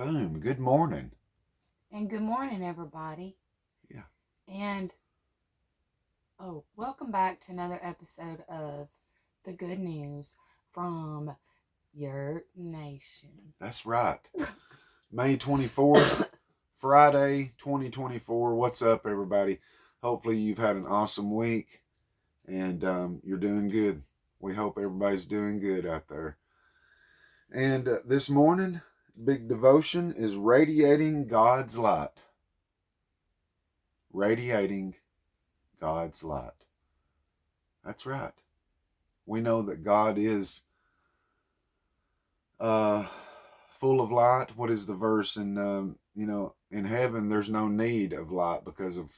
Boom. Good morning. And good morning, everybody. Yeah. And, welcome back to another episode of The Good News from Your Nation. That's right. May 24th, Friday, 2024. What's up, everybody? Hopefully you've had an awesome week and you're doing good. We hope everybody's doing good out there. And this morning, big devotion is Radiating God's Light. Radiating God's light. That's right. We know that God is full of light. What is the verse? In in heaven, there's no need of light because of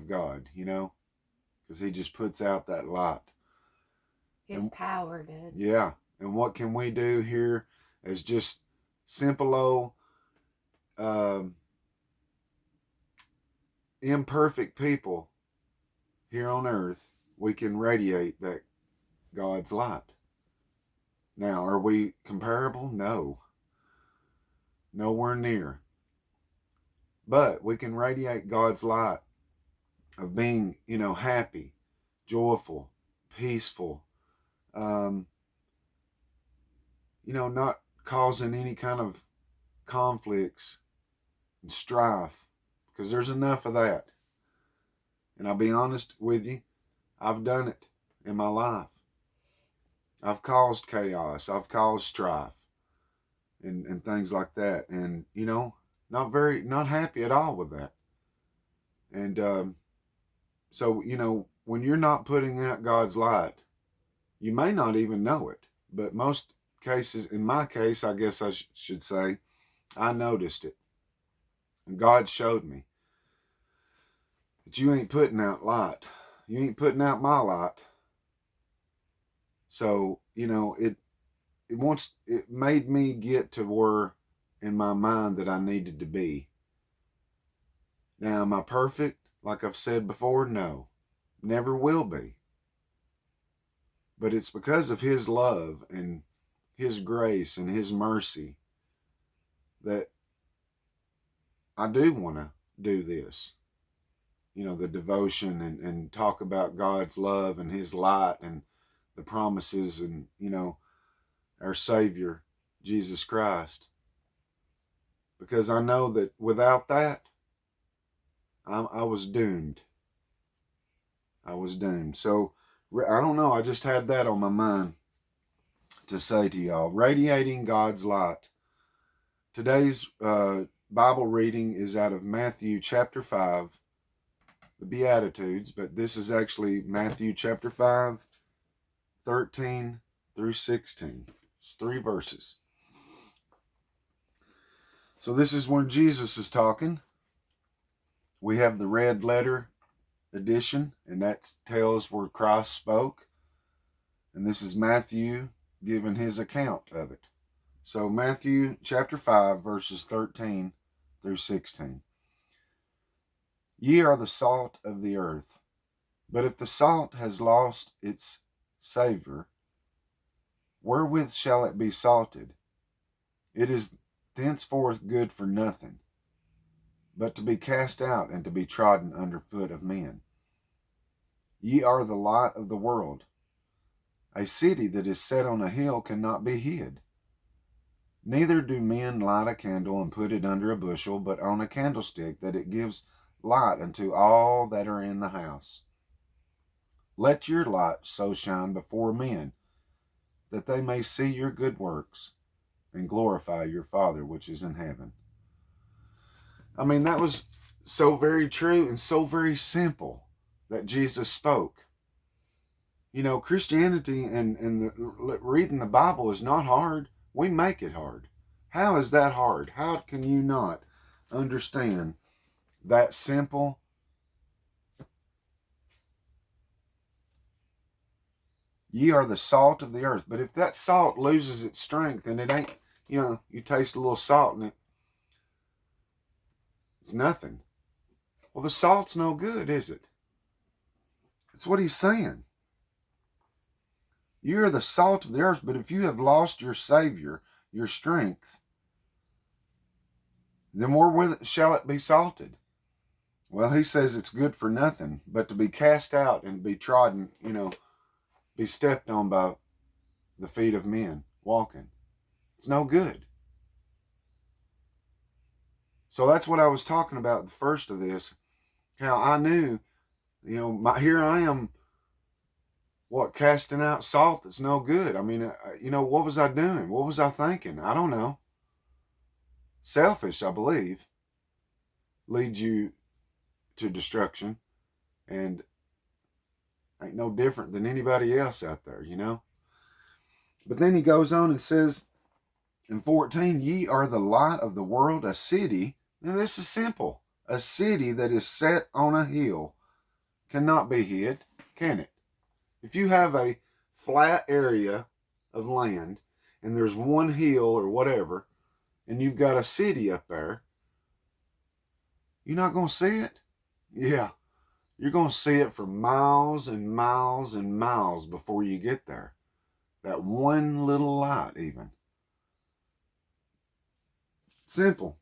God. Because He just puts out that light. His power does. Yeah. And what can we do here as just simple old imperfect people here on earth? We can radiate that God's light. Now, are we comparable? No. Nowhere near. But we can radiate God's light of being, happy, joyful, peaceful, not causing any kind of conflicts and strife, because there's enough of that. And I'll be honest with you, I've done it in my life. I've caused chaos. I've caused strife and things like that. And, not happy at all with that. And so, when you're not putting out God's light, you may not even know it. But most cases, in my case, I guess I should say, I noticed it. And God showed me that you ain't putting out light. You ain't putting out my light. So, it made me get to where in my mind that I needed to be. Now, am I perfect? Like I've said before, no. Never will be. But it's because of His love and His grace and His mercy that I do want to do this. The devotion and talk about God's love and His light and the promises and, our Savior, Jesus Christ. Because I know that without that, I was doomed. I was doomed. So, I don't know. I just had that on my mind to say to y'all. Radiating God's light. Today's Bible reading is out of Matthew chapter 5, the Beatitudes, but this is actually Matthew chapter 5, 13 through 16. It's 3 verses. So this is when Jesus is talking. We have the red letter edition, and that tells where Christ spoke. And this is Matthew giving his account of it. So Matthew chapter 5, verses 13 through 16. Ye are the salt of the earth. But if the salt has lost its savor, wherewith shall it be salted? It is thenceforth good for nothing, but to be cast out and to be trodden under foot of men. Ye are the light of the world. A city that is set on a hill cannot be hid. Neither do men light a candle and put it under a bushel, but on a candlestick, that it gives light unto all that are in the house. Let your light so shine before men, that they may see your good works and glorify your Father which is in heaven. I mean, that was so very true and so very simple that Jesus spoke. Christianity and reading the Bible is not hard. We make it hard. How is that hard? How can you not understand that simple? Ye are the salt of the earth. But if that salt loses its strength and it ain't, you taste a little salt in it, it's nothing. Well, the salt's no good, is it? That's what he's saying. You are the salt of the earth, but if you have lost your Savior, your strength, then wherewith shall it be salted? Well, he says it's good for nothing, but to be cast out and be trodden, be stepped on by the feet of men walking. It's no good. So that's what I was talking about the first of this, how I knew, here I am, casting out salt that's no good. I mean, what was I doing? What was I thinking? I don't know. Selfish, I believe, leads you to destruction, and ain't no different than anybody else out there, But then he goes on and says in 14, ye are the light of the world, a city. Now this is simple. A city that is set on a hill cannot be hid, can it? If you have a flat area of land and there's one hill or whatever, and you've got a city up there, you're not going to see it? Yeah, you're going to see it for miles and miles and miles before you get there. That one little light even. Simple.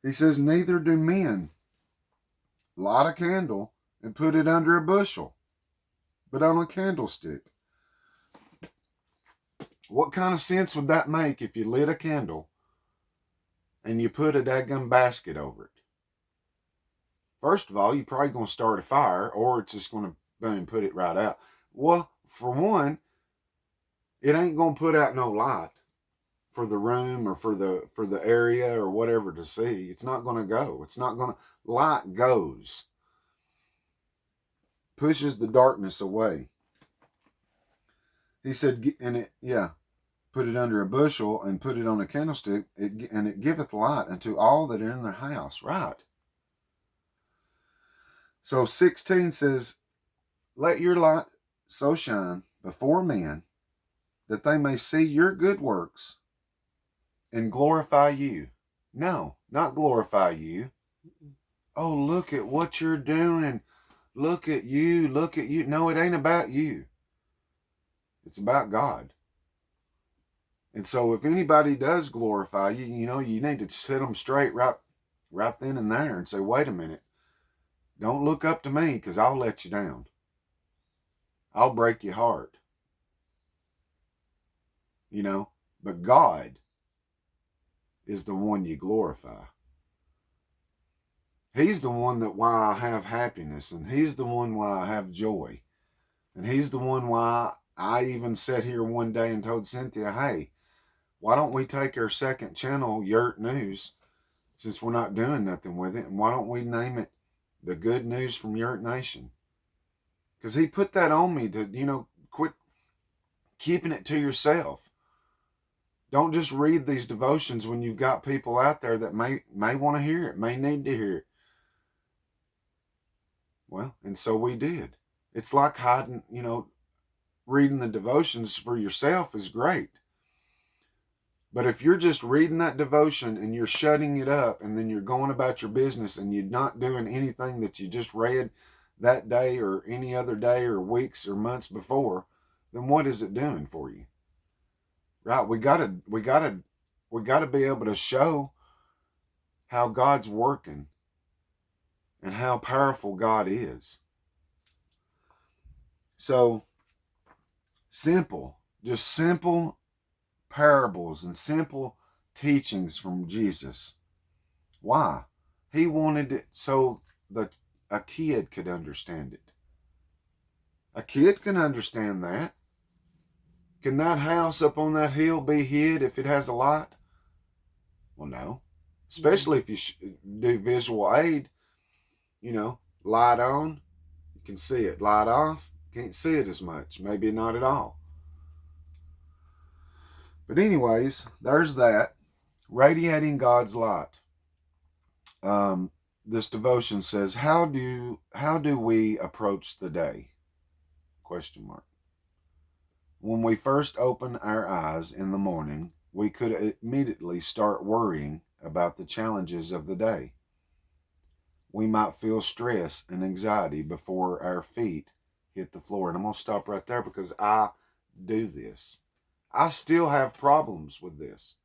He says, neither do men light a candle and put it under a bushel, but on a candlestick. What kind of sense would that make if you lit a candle and you put a daggum basket over it? First of all, you're probably going to start a fire, or it's just going to boom, put it right out. Well, for one, it ain't going to put out no light for the room or for the area or whatever to see. It's not going to go. Light goes. Pushes the darkness away. He said, put it under a bushel and put it on a candlestick, and it giveth light unto all that are in their house. Right. So 16 says, let your light so shine before men that they may see your good works and glorify you. No, not glorify you. Oh, look at what you're doing. Look at you. No, it ain't about you. It's about God. And so if anybody does glorify you, you need to set them straight right then and there and say, wait a minute. Don't look up to me, because I'll let you down. I'll break your heart. But God is the one you glorify. He's the one that why I have happiness, and he's the one why I have joy. And he's the one why I even sat here one day and told Cynthia, hey, why don't we take our second channel, Yurt News, since we're not doing nothing with it, and why don't we name it The Good News from Yurt Nation? Because he put that on me to, quit keeping it to yourself. Don't just read these devotions when you've got people out there that may want to hear it, may need to hear it. Well, and so we did. It's like hiding, reading the devotions for yourself is great. But if you're just reading that devotion and you're shutting it up, and then you're going about your business and you're not doing anything that you just read that day or any other day or weeks or months before, then what is it doing for you? Right? We gotta be able to show how God's working and how powerful God is. So just simple parables and simple teachings from Jesus. Why? He wanted it so that a kid could understand it. A kid can understand that. Can that house up on that hill be hid if it has a light? Well, no. Especially if you do visual aid, light on, you can see it. Light off, can't see it as much. Maybe not at all. But anyways, there's that. Radiating God's light. This devotion says, how do we approach the day? ? When we first open our eyes in the morning, we could immediately start worrying about the challenges of the day. We might feel stress and anxiety before our feet hit the floor. And I'm going to stop right there because I do this. I still have problems with this.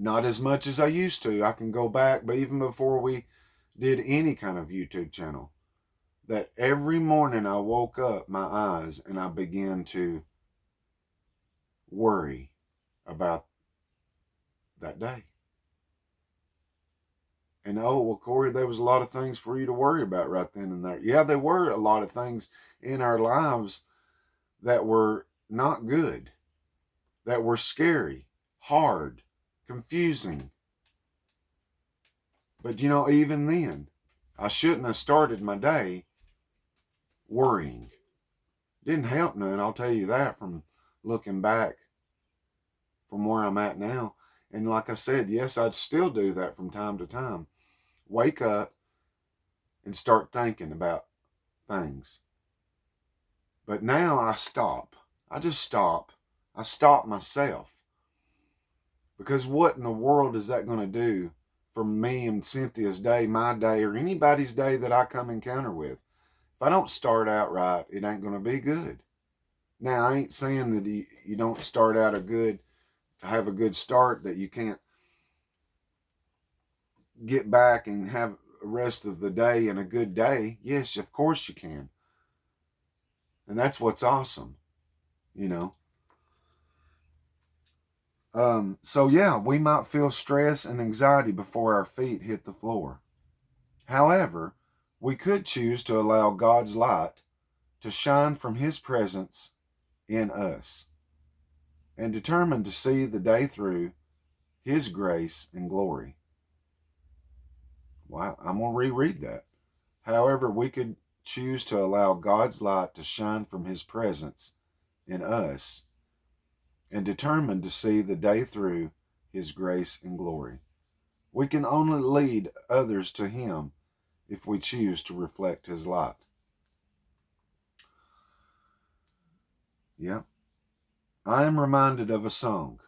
Not as much as I used to. I can go back, but even before we did any kind of YouTube channel, that every morning I woke up my eyes and I began to worry about that day. And oh, well, Corey, there was a lot of things for you to worry about right then and there. Yeah, there were a lot of things in our lives that were not good, that were scary, hard, confusing. But even then, I shouldn't have started my day worrying. Didn't help none, I'll tell you that, from looking back from where I'm at now. And like I said, yes, I'd still do that from time to time. Wake up and start thinking about things. But now I stop. I just stop. I stop myself. Because what in the world is that going to do for me and Cynthia's day, my day, or anybody's day that I come encounter with? If I don't start out right, it ain't going to be good. Now, I ain't saying that you don't start out have a good start, that you can't get back and have the rest of the day and a good day. Yes, of course you can. And that's what's awesome, So yeah, we might feel stress and anxiety before our feet hit the floor. However, we could choose to allow God's light to shine from His presence in us and determine to see the day through His grace and glory. Well, I'm going to reread that. However, we could choose to allow God's light to shine from His presence in us and determine to see the day through His grace and glory. We can only lead others to Him if we choose to reflect His light. Yeah. I am reminded of a song.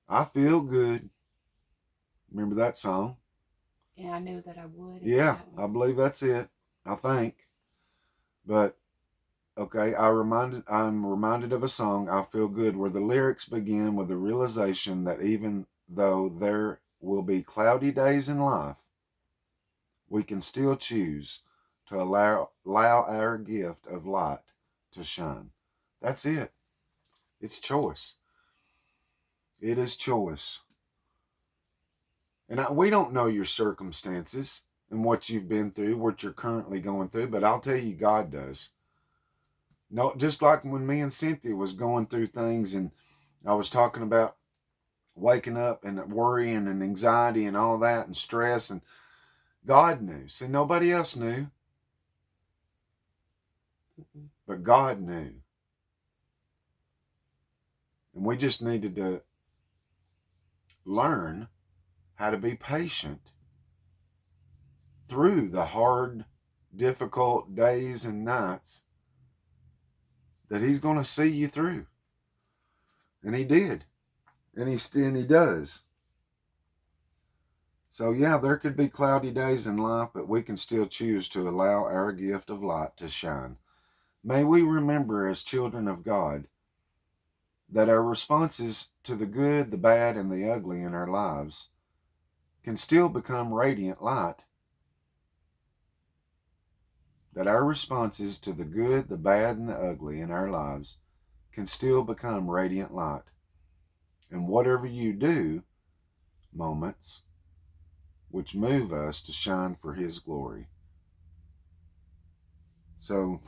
I feel good. Remember that song? Yeah, I knew that I would. Yeah, I believe that's it. I think. But okay, I'm reminded of a song, I Feel Good, where the lyrics begin with the realization that even though there will be cloudy days in life, we can still choose to allow our gift of light to shine. That's it. It's choice. It is choice. And we don't know your circumstances and what you've been through, what you're currently going through, but I'll tell you, God does. No, just like when me and Cynthia was going through things, and I was talking about waking up and worrying and anxiety and all that and stress, and God knew. See, nobody else knew, but God knew. And we just needed to learn how to be patient through the hard, difficult days and nights that He's going to see you through. And He did. And He does. So yeah, there could be cloudy days in life, but we can still choose to allow our gift of light to shine. May we remember as children of God that our responses to the good, the bad, and the ugly in our lives can still become radiant light. That our responses to the good, the bad, and the ugly in our lives can still become radiant light. And whatever you do, moments which move us to shine for His glory. So,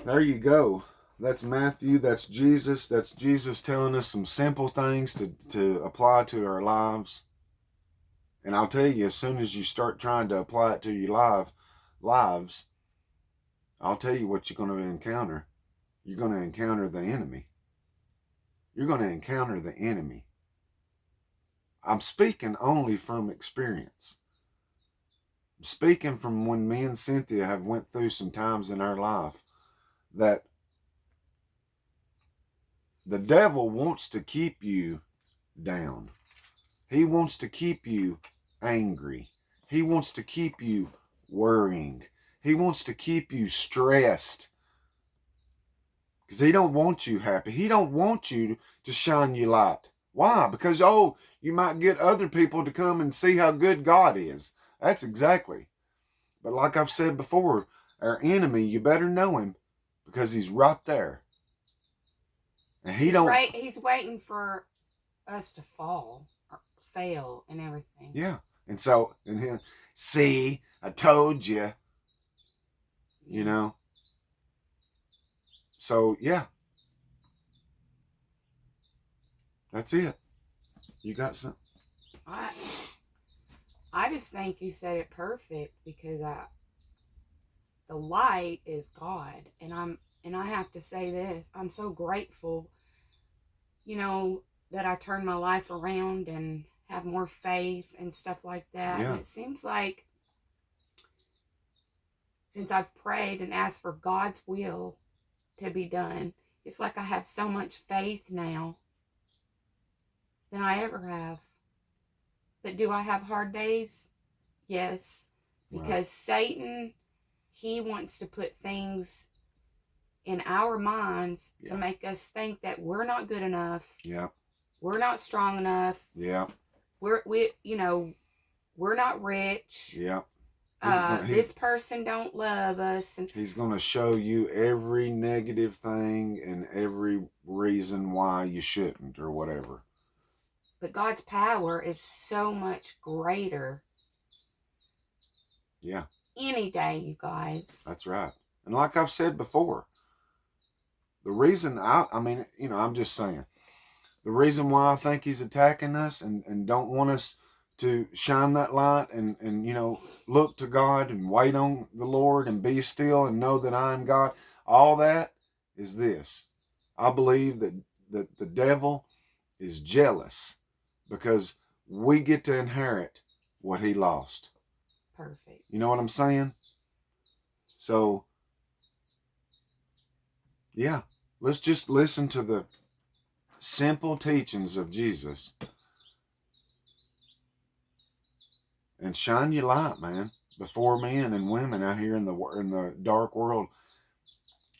there you go. That's Matthew. That's Jesus. That's Jesus telling us some simple things to apply to our lives. And I'll tell you, as soon as you start trying to apply it to your lives, I'll tell you what you're going to encounter. You're going to encounter the enemy. You're going to encounter the enemy. I'm speaking only from experience. I'm speaking from when me and Cynthia have went through some times in our life that the devil wants to keep you down. He wants to keep you angry. He wants to keep you worrying. He wants to keep you stressed. Because he don't want you happy. He don't want you to shine your light. Why? Because, oh, you might get other people to come and see how good God is. That's exactly. But like I've said before, our enemy, you better know him because he's right there. And he's right. He's waiting for us to fall or fail and everything. Yeah. And so, and him, see, I told you. You know. So, yeah. That's it. You got some? I just think you said it perfect because the light is God, and I have to say this, I'm so grateful, that I turned my life around and have more faith and stuff like that. Yeah. And it seems like since I've prayed and asked for God's will to be done, it's like I have so much faith now than I ever have. But do I have hard days? Yes. Because Satan, he wants to put things in our minds to make us think that we're not good enough. Yeah. We're not strong enough. Yeah. We're not rich. Yeah. This person don't love us. And he's going to show you every negative thing and every reason why you shouldn't or whatever. But God's power is so much greater. Yeah. Any day, you guys. That's right. And like I've said before, the reason I'm just saying, the reason why I think he's attacking us and don't want us to shine that light and look to God and wait on the Lord and be still and know that I am God, all that is this. I believe that the devil is jealous because we get to inherit what he lost. Perfect. You know what I'm saying? So, yeah, let's just listen to the simple teachings of Jesus and shine your light, man, before men and women out here in the dark world.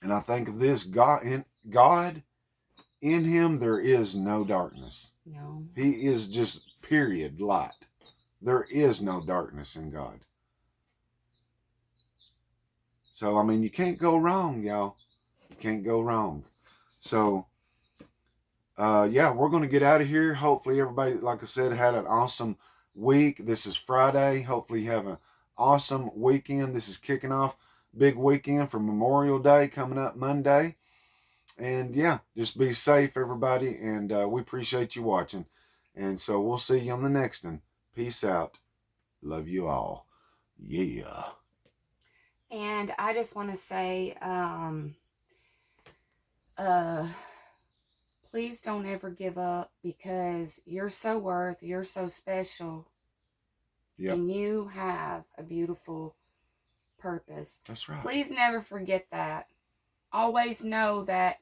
And I think of this: God in him there is no darkness. No. He is just period light. There is no darkness in God. So you can't go wrong, y'all. You can't go wrong. So we're going to get out of here. Hopefully everybody, like I said, had an awesome week. This is Friday. Hopefully you have an awesome weekend. This is kicking off big weekend for Memorial Day coming up Monday. And just be safe, everybody. And we appreciate you watching. And so we'll see you on the next one. Peace out. Love you all. Yeah. And I just want to say, please don't ever give up because you're so you're so special. Yep. And you have a beautiful purpose. That's right. Please never forget that. Always know that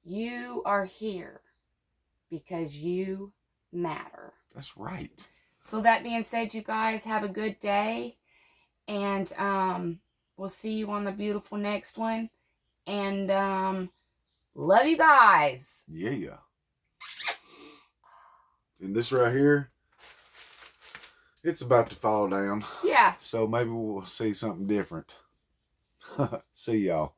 you are here because you matter. That's right. So that being said, you guys have a good day. And we'll see you on the beautiful next one. And love you guys. Yeah. And this right here, it's about to fall down. Yeah. So maybe we'll see something different. See y'all.